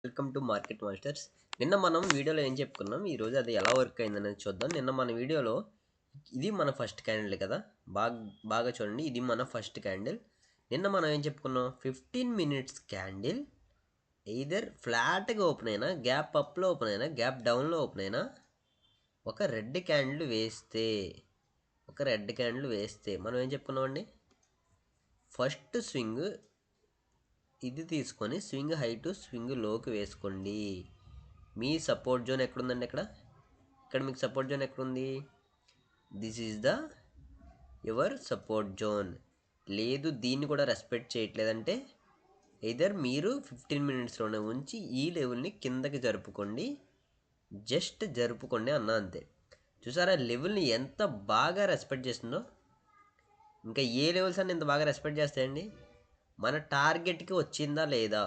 Welcome to market masters. నిన్న మనం వీడియోలో ఏం చెప్పుకున్నాం, ఈరోజు అది ఎలా వర్క్ అయిందనేది చూద్దాం. నిన్న మన వీడియోలో ఇది మన ఫస్ట్ క్యాండిల్ కదా, బాగా బాగా చూడండి. ఇది మన ఫస్ట్ క్యాండిల్. నిన్న మనం ఏం చెప్పుకున్నాం, 15 మినిట్స్ క్యాండిల్ ఎయిదర్ ఫ్లాట్గా ఓపెన్ అయినా, గ్యాప్ అప్లో ఓపెన్ అయినా, గ్యాప్ డౌన్లో ఓపెన్ అయినా ఒక రెడ్ క్యాండిల్ వేస్తే మనం ఏం చెప్పుకున్నామండి, ఫస్ట్ స్వింగ్ ఇది తీసుకొని స్వింగ్ హై టు స్వింగ్ లోకి వేసుకోండి. మీ సపోర్ట్ జోన్ ఎక్కడుందండి? ఇక్కడ మీకు సపోర్ట్ జోన్ ఎక్కడుంది? This is the your support zone. లేదు దీన్ని కూడా రెస్పెక్ట్ చేయట్లేదంటే ఎయిదర్ మీరు 15 మినిట్స్లోనే ఉంచి ఈ లెవెల్ని కిందకి జరుపుకోండి అన్న, అంతే. చూసారా లెవెల్ని ఎంత బాగా రెస్పెక్ట్ చేస్తుందో. ఇంకా ఏ లెవెల్స్ అన్నీ ఇంత బాగా రెస్పెక్ట్ చేస్తాయండి? మన టార్గెట్కి వచ్చిందా లేదా?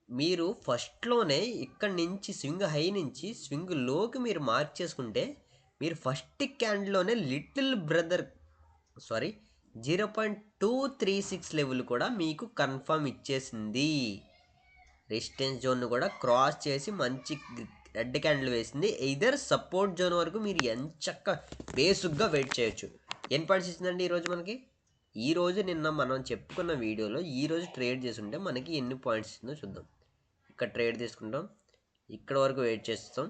మీరు ఫస్ట్లోనే ఇక్కడి నుంచి స్వింగ్ హై నుంచి స్వింగ్ లోకి మీరు మార్క్ చేసుకుంటే, మీరు ఫస్ట్ క్యాండిల్లోనే లిటిల్ బ్రదర్ 0.236 లెవెల్ కూడా మీకు కన్ఫర్మ్ ఇచ్చేసింది. రెసిస్టెన్స్ జోన్ కూడా క్రాస్ చేసి మంచి రెడ్ క్యాండిల్ వేసింది. ఎయిదర్ సపోర్ట్ జోన్ వరకు మీరు ఎంచక్క బేసిక్గా వెయిట్ చేయొచ్చు. ఎన్ని పాయింట్స్ ఇచ్చిందండి ఈరోజు మనకి? ఈరోజు నిన్న మనం చెప్పుకున్న వీడియోలో ఈరోజు ట్రేడ్ చేసుంటే మనకి ఎన్ని పాయింట్స్ ఇస్తుందో చూద్దాం. ఇక్కడ ట్రేడ్ తీసుకుంటాం, ఇక్కడ వరకు వెయిట్ చేస్తాం,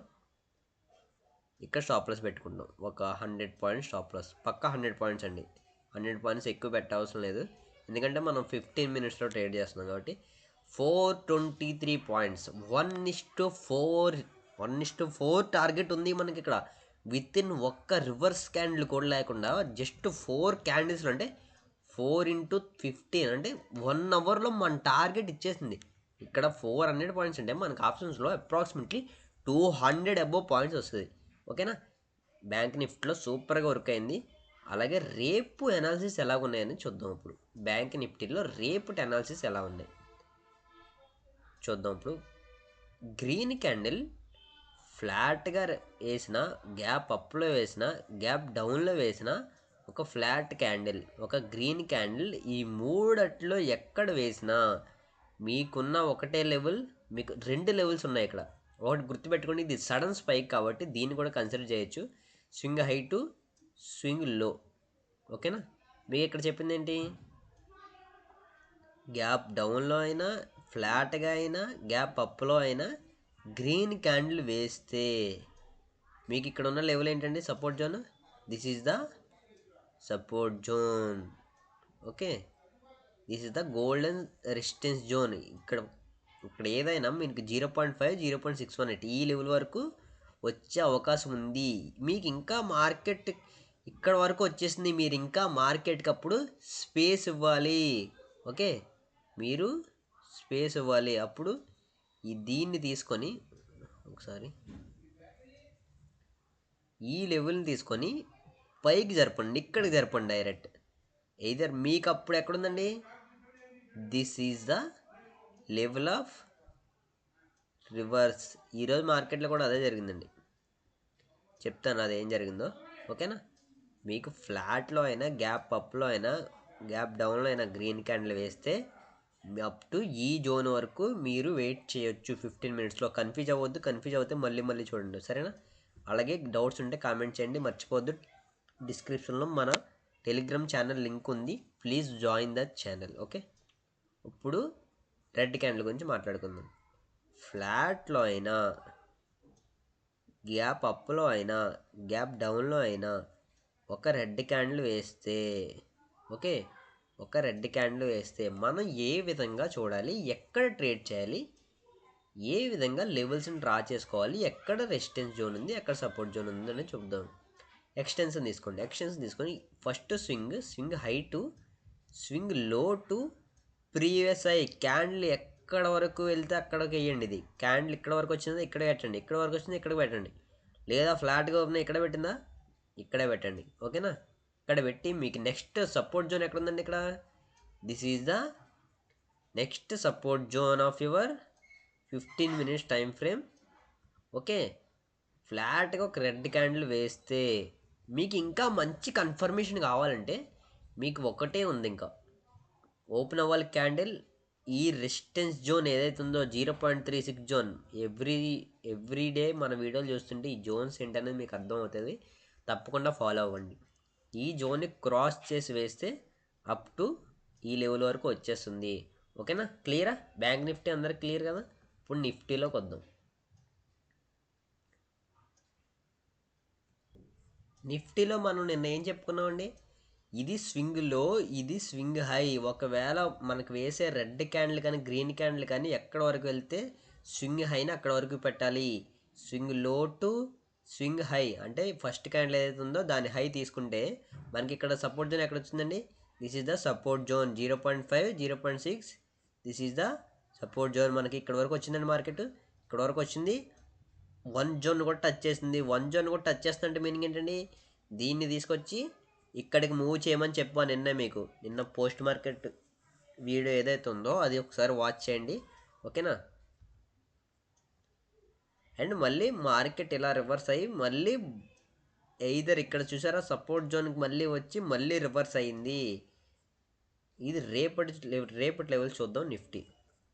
ఇక్కడ స్టాప్ లాస్ పెట్టుకుంటాం. ఒక 100 పాయింట్స్ స్టాప్ లాస్, పక్కా 100 పాయింట్స్ అండి. 100 పాయింట్స్ ఎక్కువ పెట్టవసరం లేదు, ఎందుకంటే మనం 15 మినిట్స్లో ట్రేడ్ చేస్తున్నాం కాబట్టి. 423 పాయింట్స్, 1:4 టార్గెట్ ఉంది మనకి ఇక్కడ. విత్ ఇన్ ఒక్క రివర్స్ క్యాండిల్ కూడా లేకుండా జస్ట్ 4 క్యాండిల్స్లో, అంటే 4 × 15 అంటే 1 అవర్లో మన టార్గెట్ ఇచ్చేసింది. ఇక్కడ 400 పాయింట్స్ అంటే మనకు ఆప్షన్స్లో అప్రాక్సిమేట్లీ 200 అబోవ్ పాయింట్స్ వస్తుంది. ఓకేనా? బ్యాంక్ నిఫ్టీలో సూపర్గా వర్క్ అయింది. అలాగే రేపు అనాలిసిస్ ఎలా ఉన్నాయని చూద్దాం. ఇప్పుడు బ్యాంక్ నిఫ్టీలో రేపటి అనాలిసిస్ ఎలా ఉన్నాయి చూద్దాం. ఇప్పుడు గ్రీన్ క్యాండిల్ ఫ్లాట్గా వేసిన, గ్యాప్ అప్లో వేసిన, గ్యాప్ డౌన్లో వేసిన ఒక ఫ్లాట్ క్యాండిల్, ఒక గ్రీన్ క్యాండిల్, ఈ మూడట్లో ఎక్కడ వేసినా మీకున్న ఒకటే లెవెల్, మీకు 2 లెవెల్స్ ఉన్నాయి ఇక్కడ. ఒకటి గుర్తుపెట్టుకోండి, ఇది సడన్ స్పైక్ కాబట్టి దీన్ని కూడా కన్సిడర్ చేయొచ్చు. స్వింగ్ హై టు స్వింగ్ లో. ఓకేనా? మీకు ఇక్కడ చెప్పింది ఏంటి, గ్యాప్ డౌన్లో అయినా, ఫ్లాట్గా అయినా, గ్యాప్ అప్లో అయినా గ్రీన్ క్యాండిల్ వేస్తే మీకు ఇక్కడ ఉన్న లెవెల్ ఏంటండి? Support zone. This is the support zone. Okay, this is the golden resistance zone. ఇక్కడ ఏదైనా మీకు 0.5, 0.618 ఈ లెవెల్ వరకు వచ్చే అవకాశం ఉంది. మీకు ఇంకా మార్కెట్ ఇక్కడ వరకు వచ్చేసింది, మీరు ఇంకా మార్కెట్కి అప్పుడు స్పేస్ ఇవ్వాలి. ఓకే, మీరు స్పేస్ ఇవ్వాలి. అప్పుడు దీన్ని తీసుకొని ఒకసారి ఈ లెవెల్ని తీసుకొని పైకి జరపండి, ఇక్కడికి జరపండి డైరెక్ట్. ఎయిదర్ మీకు అప్పుడు ఎక్కడుందండి, this is the level of rivers. ఈరోజు మార్కెట్లో కూడా అదే జరిగిందండి, చెప్తాను అది ఏం జరిగిందో. ఓకేనా? మీకు ఫ్లాట్లో అయినా, గ్యాప్ అప్లో అయినా, గ్యాప్ డౌన్లో అయినా గ్రీన్ క్యాండిల్ వేస్తే అప్ టు ఈ జోన్ వరకు మీరు వెయిట్ చేయొచ్చు 15 మినిట్స్లో. కన్ఫ్యూజ్ అవ్వద్దు, కన్ఫ్యూజ్ అవుతే మళ్ళీ చూడండి, సరేనా? అలాగే డౌట్స్ ఉంటే కామెంట్ చేయండి, మర్చిపోవద్దు. డిస్క్రిప్షన్లో మన టెలిగ్రామ్ ఛానల్ లింక్ ఉంది, please join the channel. Okay, ఇప్పుడు రెడ్ క్యాండిల్ గురించి మాట్లాడుకుందాం. ఫ్లాట్లో అయినా, గ్యాప్ అప్లో అయినా, గ్యాప్ డౌన్లో అయినా ఒక రెడ్ క్యాండిల్ వేస్తే, ఓకే, ఒక రెడ్ క్యాండిల్ వేస్తే మనం ఏ విధంగా చూడాలి, ఎక్కడ ట్రేడ్ చేయాలి, ఏ విధంగా లెవెల్స్ని డ్రా చేసుకోవాలి, ఎక్కడ రెసిస్టెన్స్ జోన్ ఉంది, ఎక్కడ సపోర్ట్ జోన్ ఉంది అని చూద్దాం. ఎక్స్టెన్షన్ తీసుకోండి. ఎక్స్టెన్షన్ తీసుకొని first swing high to swing లో టు ప్రీవియస్ హై. క్యాండిల్ ఎక్కడ వరకు వెళ్తే అక్కడికి వేయండి. ఇది క్యాండిల్ ఇక్కడ వరకు వచ్చిందా, ఇక్కడ పెట్టండి. ఇక్కడ వరకు వచ్చిందా, ఇక్కడ పెట్టండి. లేదా ఫ్లాట్గా ఓపెన్ ఇక్కడ పెట్టిందా, ఇక్కడే పెట్టండి. ఓకేనా? ఇక్కడ పెట్టి మీకు నెక్స్ట్ సపోర్ట్ జోన్ ఎక్కడ ఉందండి? ఇక్కడ this is the next support zone of your 15 minutes time frame. Okay, ఫ్లాట్గా ఒక రెడ్ క్యాండిల్ వేస్తే మీకు ఇంకా మంచి కన్ఫర్మేషన్ కావాలంటే మీకు ఒకటే ఉంది, ఇంకా ఓపెన్ అవ్వాలి క్యాండిల్, ఈ రెసిస్టెన్స్ జోన్ ఏదైతే ఉందో 0.36 జోన్, ఎవ్రీ డే మన వీడియోలు చూస్తుంటే ఈ జోన్స్ ఏంటనేది మీకు అర్థమవుతుంది. తప్పకుండా ఫాలో అవ్వండి. ఈ జోన్ని క్రాస్ చేసి వేస్తే అప్ టు ఈ లెవెల్ వరకు వచ్చేస్తుంది. ఓకేనా? క్లియరా? బ్యాంక్ నిఫ్టీ అందరికి క్లియర్ కదా? ఇప్పుడు నిఫ్టీలోకి వద్దాం. నిఫ్టీలో మనం నిన్న ఏం చెప్పుకున్నామండి? ఇది స్వింగ్ లో, ఇది స్వింగ్ హై. ఒకవేళ మనకు వేసే రెడ్ క్యాండిల్ కానీ గ్రీన్ క్యాండిల్ కానీ ఎక్కడ వరకు వెళ్తే స్వింగ్ హైని అక్కడ వరకు పెట్టాలి. స్వింగ్ లో టు స్వింగ్ హై అంటే ఫస్ట్ క్యాండిల్ ఏదైతే ఉందో దాని హై తీసుకుంటే మనకి ఇక్కడ సపోర్ట్ జోన్ ఎక్కడ వచ్చిందండి? This is the support zone 0.5, 0.6. This is the support zone. మనకి ఇక్కడ వరకు వచ్చిందండి మార్కెట్. ఇక్కడ వరకు వచ్చింది. 1 జోన్ కూడా టచ్ చేసింది. 1 జోన్ కూడా టచ్ చేస్తుందంటే మీనింగ్ ఏంటండి? దీన్ని తీసుకొచ్చి ఇక్కడికి మూవ్ చేయమని చెప్పాను నిన్న పోస్ట్ మార్కెట్ వీడియో ఏదైతే ఉందో అది ఒకసారి వాచ్ చేయండి. ఓకేనా? అండ్ మళ్ళీ మార్కెట్ ఇలా రివర్స్ అయ్యి మళ్ళీ ఎయిదర్ ఇక్కడ చూసారా సపోర్ట్ జోన్కి మళ్ళీ వచ్చి మళ్ళీ రివర్స్ అయ్యింది. ఇది రేపటి లెవెల్ చూద్దాం.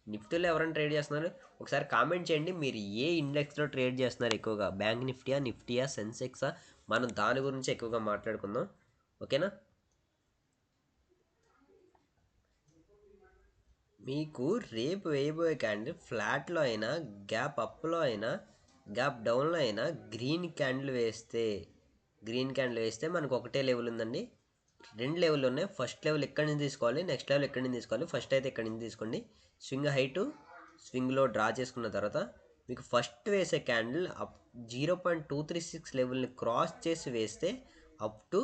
నిఫ్టీలో ఎవరైనా ట్రేడ్ చేస్తున్నారు ఒకసారి కామెంట్ చేయండి. మీరు ఏ ఇండెక్స్లో ట్రేడ్ చేస్తున్నారు ఎక్కువగా? బ్యాంక్ నిఫ్టీయా, సెన్సెక్సా? మనం దాని గురించి ఎక్కువగా మాట్లాడుకుందాం. ఓకేనా? మీకు రేపు వేయబోయే క్యాండిల్ ఫ్లాట్లో అయినా, గ్యాప్ అప్లో అయినా, గ్యాప్ డౌన్లో అయినా గ్రీన్ క్యాండిల్ వేస్తే మనకు ఒకటే లెవెల్ ఉందండి. 2 లెవెల్ ఉన్నాయి. ఫస్ట్ లెవెల్ ఎక్కడి నుంచి తీసుకోవాలి, నెక్స్ట్ లెవెల్ ఎక్కడి నుంచి తీసుకోవాలి. ఫస్ట్ అయితే ఎక్కడి నుంచి తీసుకోండి. స్వింగ్ హై టు స్వింగ్లో డ్రా చేసుకున్న తర్వాత మీకు ఫస్ట్ వేసే క్యాండిల్ 0.236 లెవెల్ని క్రాస్ చేసి వేస్తే అప్ టు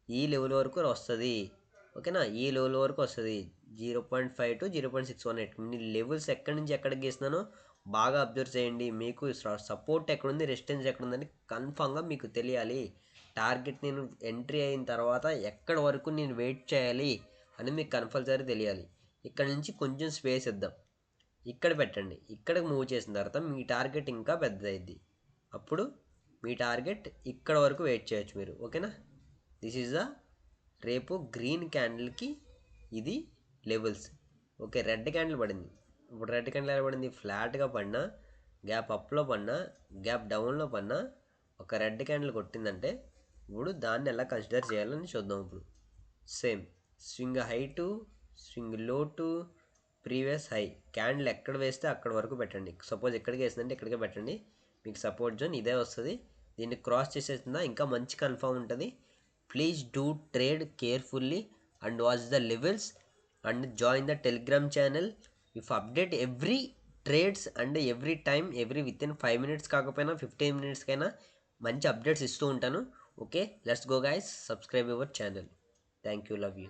ఈ లెవెల్ వరకు వస్తుంది. ఓకేనా? ఈ లెవెల్ వరకు వస్తుంది 0.5 to 0.618. నేను లెవెల్స్ ఎక్కడి నుంచి ఎక్కడికి గీస్తున్నానో బాగా అబ్జర్వ్ చేయండి. మీకు సపోర్ట్ ఎక్కడుంది, రెసిస్టెన్స్ ఎక్కడుందని కన్ఫామ్గా మీకు తెలియాలి. టార్గెట్ నేను ఎంట్రీ అయిన తర్వాత ఎక్కడి వరకు నేను వెయిట్ చేయాలి అని మీకు కంపల్సరీ తెలియాలి. ఇక్కడ నుంచి కొంచెం స్పేస్ ఇద్దాం, ఇక్కడ పెట్టండి. ఇక్కడికి మూవ్ చేసిన తర్వాత మీ టార్గెట్ ఇంకా పెద్దదైద్ది. అప్పుడు మీ టార్గెట్ ఇక్కడ వరకు వెయిట్ చేయొచ్చు మీరు. ఓకేనా? దిస్ ఈజ్ ద రేపు గ్రీన్ క్యాండిల్కి ఇది లెవెల్స్. ఓకే, రెడ్ క్యాండిల్ పడింది. ఇప్పుడు రెడ్ క్యాండిల్ ఎలా పడింది? ఫ్లాట్గా పడినా, గ్యాప్ అప్లో పడినా, గ్యాప్ డౌన్లో పడినా ఒక రెడ్ క్యాండిల్ కొట్టిందంటే ఇప్పుడు దాన్ని ఎలా కన్సిడర్ చేయాలని చూద్దాం. ఇప్పుడు same swing high to swing లో టు ప్రీవియస్ హై క్యాండిల్ ఎక్కడ వేస్తే అక్కడ వరకు పెట్టండి. సపోజ్ ఎక్కడికి వేసిందంటే ఇక్కడికే పెట్టండి. మీకు సపోర్ట్ జోన్ ఇదే వస్తుంది. దీన్ని క్రాస్ చేసేస్తుందా ఇంకా మంచి కన్ఫర్మ్ ఉంటుంది. Please do trade carefully and watch the levels and join the Telegram channel. If update every trades and every time with in 5 minutes కాకపోయినా 15 minutesకైనా మంచి అప్డేట్స్ ఇస్తూ ఉంటాను. Okay, let's go guys. Subscribe your channel. Thank you, love you.